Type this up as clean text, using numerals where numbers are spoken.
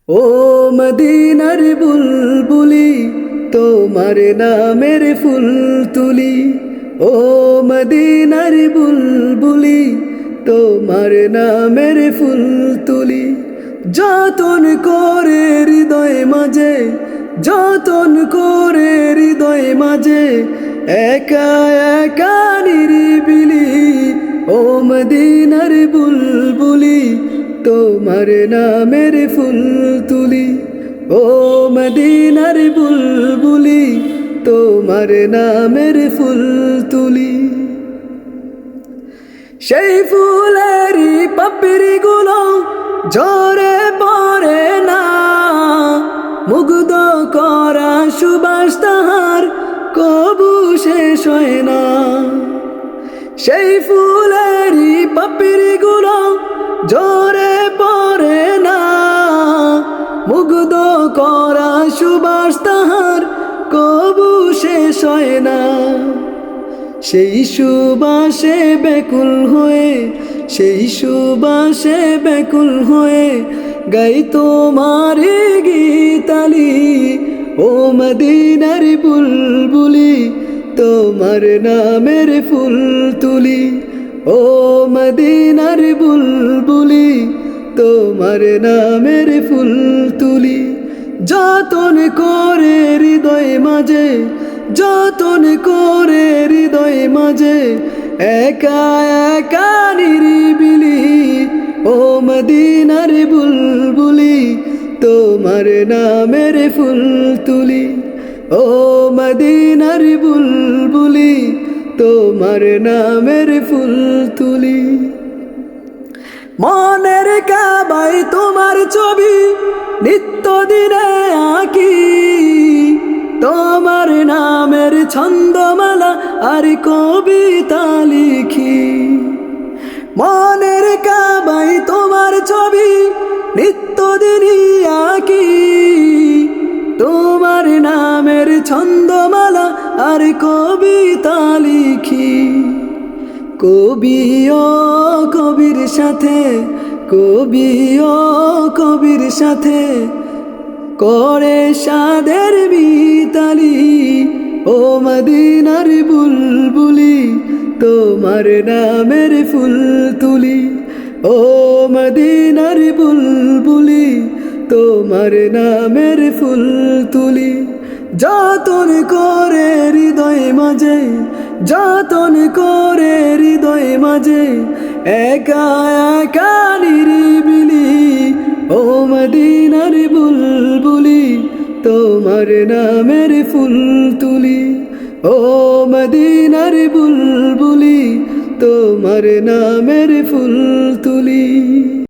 ও মদিনার বুলবুলি তোমার নামের ফুল তুলি। ও মদিনার বুলবুলি তোমার নামের ফুল তুলি। যতন করে হৃদয় মাঝে, যতন করে হৃদয় মাঝে, একা একা নিরিবিলি। ও মদিনার বুলবুলি তোমার নামের ফুল তুলি। ও মদিনার বুলবুলি তোমার নামের ফুল তুলি। সেই ফুলেরই পাপড়িগুলো ঝরে পড়ে না, মুগ্ধ করা সুবাস তাহার কবু শেষ হয় না। সেই ফুলেরই পাপড়িগুলো ঝরে পড়ে না, মুগ্ধ করা সুবাস তাহার কবু শেষ হয় না। সেই সুবাসে ব্যাকুল হয়ে, সেই সুবাসে ব্যাকুল হয়ে গাই তোমার গীতালি। ও মদিনার বুলবুলি তোমার নামের ফুল তুলি। ও মদিনার বুলবুলি তোমার নামের ফুল তুলি। যতন করে হৃদয় মাঝে, যতন করে হৃদয় মাঝে, একা একা নিরিবিলি। ও মদিনার বুলবুলি তোমার নামের ফুল তুলি। ও মদিনার বুলবুলি তোমার নামের ফুল তুলি। মনের কাবায় তোমার ছবি নিত্য দিনে আঁকি, তোমার নামের ছন্দমালা আর কবিতা লিখি। মনের কাবায় তোমার ছবি নিত্য দিনই আঁকি, তোমার নামের ছন্দমালা আর কবিতা লিখি। কবি ও কবির সাথে, কবি ও কবির সাথে করে সাদের মিতালি। ও মদিনার বুলবুলি তোমার নামের ফুল তুলি। ও মদিনার বুলবুলি তোমার নামের ফুল তুলি। যতন করে হৃদয় মাঝে, যতন করে হৃদয় মাঝে, একা একা নিরিবিলি। ও মদিনার বুলবুলি তোমার নামের ফুল তুলি। ও মদিনার বুলবুলি তোমার নামের ফুল তুলি।